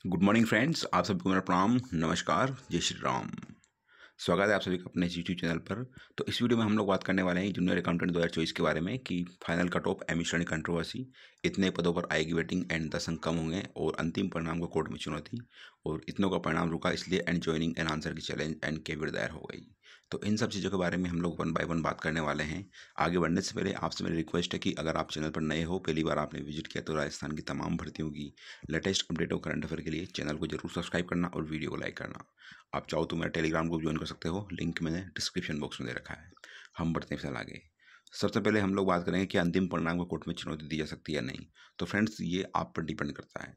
Good morning friends, आप सभी को मेरा प्रणाम, नमस्कार, जय श्री राम। स्वागत है आप सभी का अपने यूट्यूब चैनल पर। तो इस वीडियो में हम लोग बात करने वाले हैं जूनियर अकाउंटेंट 2024 के बारे में कि फाइनल कट ऑफ एमई श्रेणी कंट्रोवर्सी, इतने पदों पर आएगी वेटिंग एंड 10 अंक कम होंगे और अंतिम परिणाम को कोर्ट में चुनौती और इतनों का परिणाम रुका इसलिए एंड ज्वाइनिंग एंड आंसर की चैलेंज एंड केविट दायर हो गई। तो इन सब चीज़ों के बारे में हम लोग वन बाय वन बात करने वाले हैं। आगे बढ़ने से पहले आपसे मेरी रिक्वेस्ट है कि अगर आप चैनल पर नए हो, पहली बार आपने विजिट किया, तो राजस्थान की तमाम भर्तियों की लेटेस्ट अपडेट और करंट अफेयर के लिए चैनल को जरूर सब्सक्राइब करना और वीडियो को लाइक करना। आप चाहो तो मेरा टेलीग्राम ग्रुप ज्वाइन कर सकते हो, लिंक मैंने डिस्क्रिप्शन बॉक्स में दे रखा है। हम बढ़ते हैं फिलहाल आगे। सबसे पहले हम लोग बात करेंगे कि अंतिम परिणाम को कोर्ट में चुनौती दी जा सकती है या नहीं। तो फ्रेंड्स, ये आप पर डिपेंड करता है।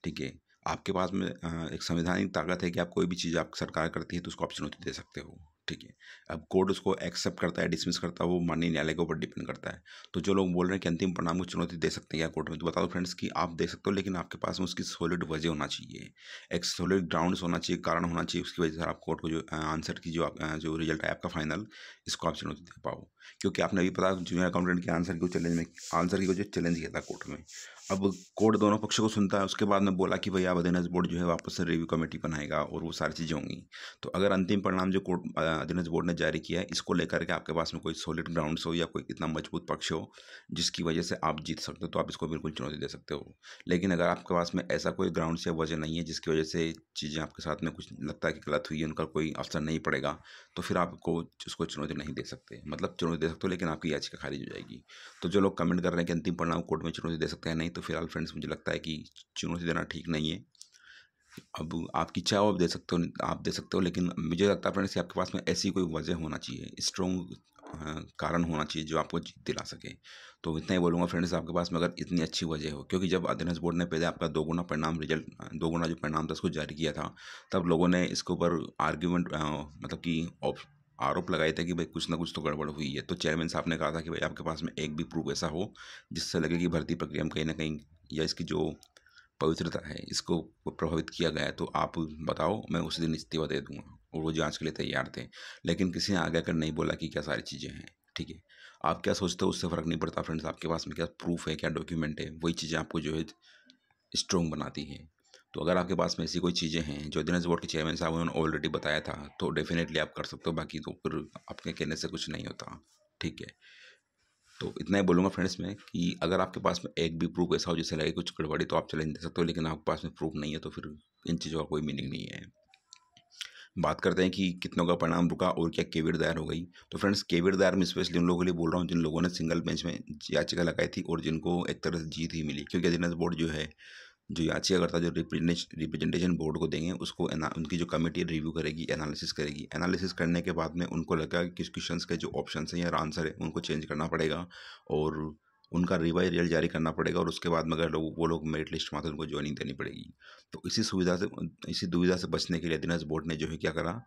ठीक है, आपके पास में एक संवैधानिक ताकत है कि आप कोई भी चीज़ आप सरकार करती है तो उसको आप चुनौती दे सकते हो। ठीक है, अब कोर्ट उसको एक्सेप्ट करता है, डिसमिस करता है, वो माननीय न्यायालय के ऊपर डिपेंड करता है। तो जो लोग बोल रहे हैं कि अंतिम परिणाम को चुनौती दे सकते हैं या कोर्ट में, तो बता दो फ्रेंड्स कि आप दे सकते हो, लेकिन आपके पास में उसकी सॉलिड वजह होना चाहिए, एक सॉलिड ग्राउंड्स होना चाहिए, कारण होना चाहिए, उसकी वजह से आप कोर्ट को जो आंसर की जो रिजल्ट है आपका फाइनल, इसको आप चुनौती दे पाओ। क्योंकि आपने अभी पता जूनियर अकाउंटेंट के आंसर की वजह चैलेंज किया था कोर्ट में। अब कोर्ट दोनों पक्षों को सुनता है, उसके बाद में बोला कि भैया अधीनस्थ बोर्ड जो है वापस से रिव्यू कमेटी बनाएगा और वो सारी चीज़ें होंगी। तो अगर अंतिम परिणाम जो कोर्ट अधीनस्थ बोर्ड ने जारी किया है, इसको लेकर के आपके पास में कोई सॉलिड ग्राउंड्स हो या कोई इतना मजबूत पक्ष हो जिसकी वजह से आप जीत सकते हो, तो आप इसको बिल्कुल चुनौती दे सकते हो। लेकिन अगर आपके पास में ऐसा कोई ग्राउंड्स या वजह नहीं है जिसकी वजह से चीज़ें आपके साथ में कुछ लगता है कि गलत हुई है, उनका कोई असर नहीं पड़ेगा, तो फिर आपको उसको चुनौती नहीं दे सकते। मतलब चुनौती दे सकते हो, लेकिन आपकी याचिका खारिज हो जाएगी। तो जो लोग कमेंट कर रहे हैं कि अंतिम परिणाम कोर्ट में चुनौती दे सकते हैं नहीं, तो फिलहाल फ्रेंड्स मुझे लगता है कि चुनौती देना ठीक नहीं है। अब आपकी इच्छा हो आप दे सकते हो, लेकिन मुझे लगता है फ्रेंड्स कि आपके पास में ऐसी कोई वजह होना चाहिए, स्ट्रॉन्ग कारण होना चाहिए जो आपको जीत दिला सके। तो इतना ही बोलूँगा फ्रेंड्स, आपके पास में अगर इतनी अच्छी वजह हो, क्योंकि जब अधीनस्थ बोर्ड ने पहले आपका दोगुना परिणाम रिजल्ट, दोगुना जो परिणाम था उसको जारी किया था, तब लोगों ने इसके ऊपर आर्ग्यूमेंट मतलब कि आरोप लगाए थे कि भाई कुछ ना कुछ तो गड़बड़ हुई है। तो चेयरमैन साहब ने कहा था कि भाई आपके पास में एक भी प्रूफ ऐसा हो जिससे लगे कि भर्ती प्रक्रिया में कहीं ना कहीं या इसकी जो पवित्रता है इसको प्रभावित किया गया है, तो आप बताओ, मैं उसी दिन इस्तीफा दे दूंगा। और वो जांच के लिए तैयार थे, लेकिन किसी ने आगे आकर नहीं बोला कि क्या सारी चीज़ें हैं। ठीक है, आप क्या सोचते हो उससे फ़र्क नहीं पड़ता फ्रेंड्स, आपके पास में क्या प्रूफ है, क्या डॉक्यूमेंट है, वही चीज़ें आपको जो है स्ट्रॉन्ग बनाती है। तो अगर आपके पास में ऐसी कोई चीज़ें हैं जो अधीनस्थ बोर्ड के चेयरमैन साहब उन्होंने ऑलरेडी बताया था, तो डेफिनेटली आप कर सकते हो, बाकी तो फिर आपके कहने से कुछ नहीं होता। ठीक है, तो इतना ही बोलूँगा फ्रेंड्स मैं कि अगर आपके पास में एक भी प्रूफ ऐसा हो जिससे लगे कुछ गड़बड़ी, तो आप चैलेंज दे सकते हो, लेकिन आपके पास में प्रूफ नहीं है तो फिर इन चीज़ों का कोई मीनिंग नहीं है। बात करते हैं कि कितनों का परिणाम रुका और क्या केविट दायर हो गई। तो फ्रेंड्स, केविट दायर मैं स्पेशली उन लोगों के लिए बोल रहा हूँ जिन लोगों ने सिंगल बेंच में याचिका लगाई थी और जिनको एक तरह से जीत ही मिली, क्योंकि अधीनस्थ बोर्ड जो है, जो याचिकाकर्ता जो रिप्रेजेंटेशन बोर्ड को देंगे उसको उनकी जो कमेटी रिव्यू करेगी, एनालिसिस करेगी। एनालिसिस करने के बाद में उनको लगा कि किस क्वेश्चंस के जो ऑप्शंस हैं या आंसर है उनको चेंज करना पड़ेगा और उनका रिवाइज रिजल्ट जारी करना पड़ेगा, और उसके बाद में अगर वो लोग मेरिट लिस्ट में आते हैं उनको ज्वाइनिंग देनी पड़ेगी। तो इसी दुविधा से बचने के लिए अधीनस्थ बोर्ड ने जो है क्या करा,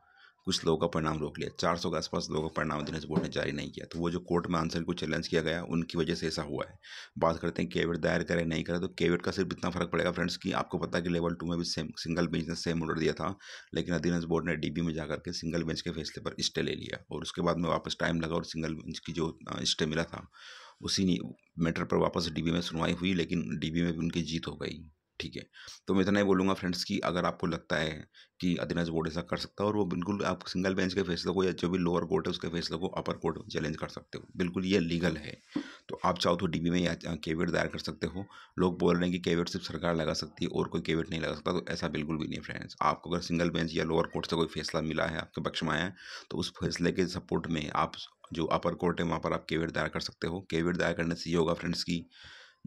कुछ लोगों का परिणाम रोक लिया। 400 के आसपास लोगों का परिणाम अधीनस्थ बोर्ड ने जारी नहीं किया। तो वो जो कोर्ट में आंसर को चैलेंज किया गया, उनकी वजह से ऐसा हुआ है। बात करते हैं केविट दायर करे नहीं करे, तो केविट का सिर्फ इतना फर्क पड़ेगा फ्रेंड्स कि आपको पता है कि लेवल 2 में भी सेम सिंगल बेंच ने सेम ऑर्डर दिया था, लेकिन अधीनस्थ बोर्ड ने डीबी में जाकर के सिंगल बेंच के फैसले पर स्टे ले लिया और उसके बाद में वापस टाइम लगा और सिंगल बेंच की जो स्टे मिला था उसी मैटर पर वापस डीबी में सुनवाई हुई, लेकिन डीबी में भी उनकी जीत हो गई। ठीक है, तो मैं इतना ही बोलूँगा फ्रेंड्स कि अगर आपको लगता है कि अधीनस्थ बोर्ड ऐसा कर सकता है, और वो बिल्कुल आप सिंगल बेंच के फैसले को या जो भी लोअर कोर्ट है उसके फैसले को अपर कोर्ट में चैलेंज कर सकते हो, बिल्कुल ये लीगल है। तो आप चाहो तो डीबी में या केविट दायर कर सकते हो। लोग बोल रहे हैं कि केविट सिर्फ सरकार लगा सकती है और कोई केविट नहीं लगा सकता, तो ऐसा बिल्कुल भी नहीं फ्रेंड्स। आपको अगर सिंगल बेंच या लोअर कोर्ट से कोई फैसला मिला है, आपके पक्ष में आया है, तो उस फैसले के सपोर्ट में आप जो अपर कोर्ट है वहाँ पर आप केविट दायर कर सकते हो। केविट दायर करने से ये होगा फ्रेंड्स की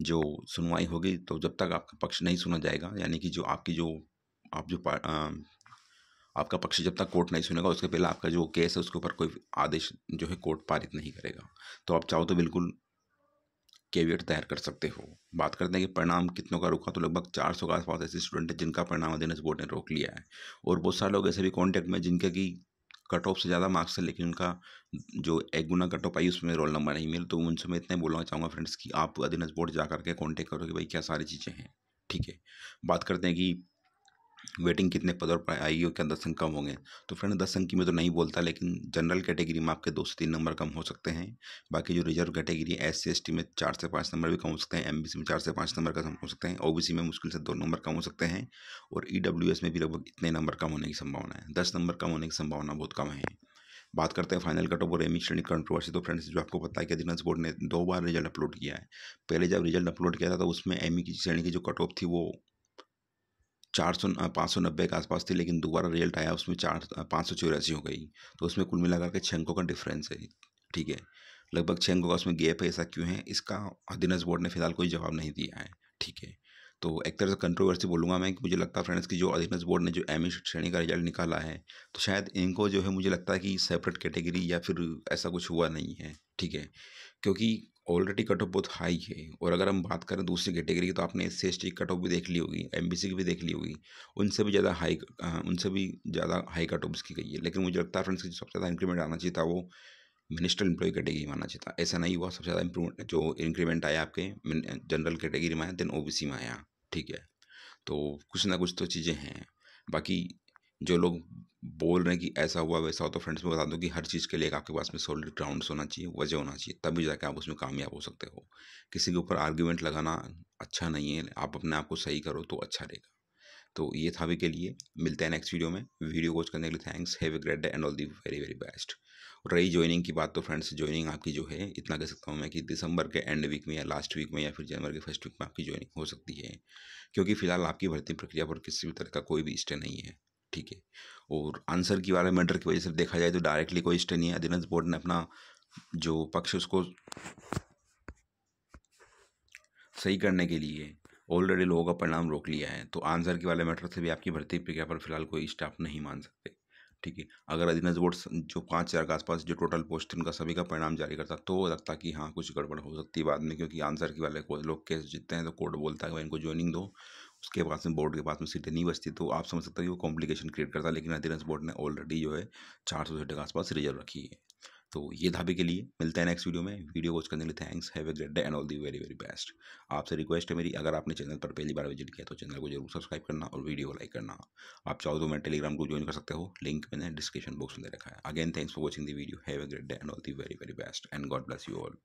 जो सुनवाई होगी, तो जब तक आपका पक्ष नहीं सुना जाएगा, यानी कि जो आपकी जो आप जो आपका पक्ष जब तक कोर्ट नहीं सुनेगा, उसके पहले आपका जो केस है उसके ऊपर कोई आदेश जो है कोर्ट पारित नहीं करेगा। तो आप चाहो तो बिल्कुल केवियट दायर कर सकते हो। बात करते हैं कि परिणाम कितनों का रुका, तो लगभग 400 के आसपास ऐसे स्टूडेंट हैं जिनका परिणाम अधीनस्थ बोर्ड ने रोक लिया है, और बहुत सारे लोग ऐसे भी कॉन्टैक्ट में जिनके की कट ऑफ से ज़्यादा मार्क्स है, लेकिन उनका जो एक गुना कट ऑफ आई उसमें रोल नंबर नहीं मिले। तो उनसे मैं इतना ही बोलना चाहूँगा फ्रेंड्स कि आप अधीनस्थ बोर्ड जा करके कॉन्टैक्ट करो कि भाई क्या सारी चीज़ें हैं। ठीक है, बात करते हैं कि वेटिंग कितने पदों पर आएगी और क्या 10 अंक कम होंगे। तो फ्रेंड 10 अंक की मैं तो नहीं बोलता, लेकिन जनरल कैटेगरी में आपके 2 से 3 नंबर कम हो सकते हैं। बाकी जो रिजर्व कैटेगरी है SC ST में 4 से 5 नंबर भी कम हो सकते हैं, MBC में 4 से 5 नंबर का कम हो सकते हैं, OBC में मुश्किल से 2 नंबर कम हो सकते हैं और EWS में भी लगभग इतने नंबर कम होने की संभावना है। 10 नंबर कम होने की संभावना बहुत कम है। बात करते हैं फाइनल कट ऑफ और एमी श्रेणी कंट्रोवर्सी। तो फ्रेंड्स जो आपको पता है कि अधिनांश बोर्ड ने 2 बार रिजल्ट अपलोड किया है। पहले जब रिजल्ट अपलोड किया था तो उसमें एमी की श्रेणी की जो कट ऑफ थी वो 590 के आसपास थी, लेकिन दोबारा रिजल्ट आया उसमें 584 हो गई। तो उसमें कुल मिलाकर के 6 अंकों का डिफरेंस है। ठीक है, लगभग 6 अंकों का उसमें गैप है। ऐसा क्यों है, इसका अधिनांश बोर्ड ने फिलहाल कोई जवाब नहीं दिया है। ठीक है, तो एक तरह से कंट्रोवर्सी बोलूँगा मैं कि मुझे लगता है फ्रेंड्स कि जो अधिनांश बोर्ड ने जो एमी श्रेणी का रिजल्ट निकाला है, तो शायद इनको जो है मुझे लगता है कि सेपरेट कैटेगरी या फिर ऐसा कुछ हुआ नहीं है। ठीक है, क्योंकि ऑलरेडी कट ऑफ बहुत हाई है। और अगर हम बात करें दूसरी कैटेगरी की, तो आपने SC ST की कट ऑफ भी देख ली होगी, MBC की भी देख ली होगी। उनसे भी ज़्यादा हाई कट ऑफ इसकी गई है। लेकिन मुझे लगता है फ्रेंड्स कि जो सबसे ज़्यादा इंक्रीमेंट आना चाहिए था वो मिनिस्ट्रियल एम्प्लॉय कैटेगरी में आना चाहिए था। ऐसा नहीं हुआ। सबसे ज़्यादा इम्प्रूवमेंट जो इंक्रीमेंट आया आपके जनरल कैटेगरी में आया, देन OBC में आया। ठीक है, तो कुछ ना कुछ तो चीज़ें हैं। बाकी जो लोग बोल रहे हैं कि ऐसा हुआ वैसा हुआ, तो फ्रेंड्स मैं बता दूं कि हर चीज़ के लिए एक आपके पास में सॉलिड ग्राउंड्स होना चाहिए, वजह होना चाहिए, तभी जाके आप उसमें कामयाब हो सकते हो। किसी के ऊपर आर्ग्यूमेंट लगाना अच्छा नहीं है। आप अपने आप को सही करो तो अच्छा रहेगा। तो ये था अभी के लिए। मिलते हैं नेक्स्ट वीडियो में। वीडियो वॉच करने के लिए thanks. Have a great day and all the very very best. रही ज्वाइनिंग की बात, तो फ्रेंड्स ज्वाइनिंग आपकी जो है इतना कह सकता हूँ मैं कि दिसंबर के एंड वीक में या लास्ट वीक में या फिर जनवरी के फर्स्ट वीक में आपकी ज्वाइनिंग हो सकती है। क्योंकि फिलहाल आपकी भर्ती प्रक्रिया पर किसी भी तरह का कोई भी स्टे नहीं है। ठीक है, और आंसर की वाले मैटर की वजह से देखा जाए तो डायरेक्टली कोई स्टे नहीं है। अधिनांश बोर्ड ने अपना जो पक्ष उसको सही करने के लिए ऑलरेडी लोगों का परिणाम रोक लिया है। तो आंसर के वाले मैटर से भी आपकी भर्ती प्रक्रिया पर फिलहाल कोई स्टाफ नहीं मान सकते। ठीक है, अगर अधिनांश बोर्ड जो 5,000 के आसपास जो टोटल पोस्ट थी उनका सभी का परिणाम जारी करता तो लगता कि हाँ कुछ गड़बड़ हो सकती है बाद में, क्योंकि आंसर के वाले लोग केस जीतते हैं तो कोर्ट बोलता है कि भाई इनको ज्वाइनिंग दो, उसके पास में बोर्ड के पास में सीटें नहीं बचती। तो आप समझ सकते हो कि वो कॉम्प्लिकेशन क्रिएट करता है। लेकिन अधिनांश बोर्ड ने ऑलरेडी जो है 400 सीटें के आसपास रिजर्व रखी है। तो ये था अभी के लिए। मिलते हैं नेक्स्ट वीडियो में। वीडियो वॉच करने के लिए thanks. Have a great day and all the very very best. आपसे रिक्वेस्ट है मेरी, अगर आपने चैनल पर पहली बार विजिट किया तो चैनल को जरूर सब्सक्राइब करना और वीडियो को लाइक करना। आप चाहो तो मैं टेलीग्राम ग्रुप ज्वाइन कर सकते हो, लिंक मैंने डिस्क्रिप्शन बॉक्स में दे रखा है। Again thanks for watching the video. Have a great day and all the very very best and God bless you all.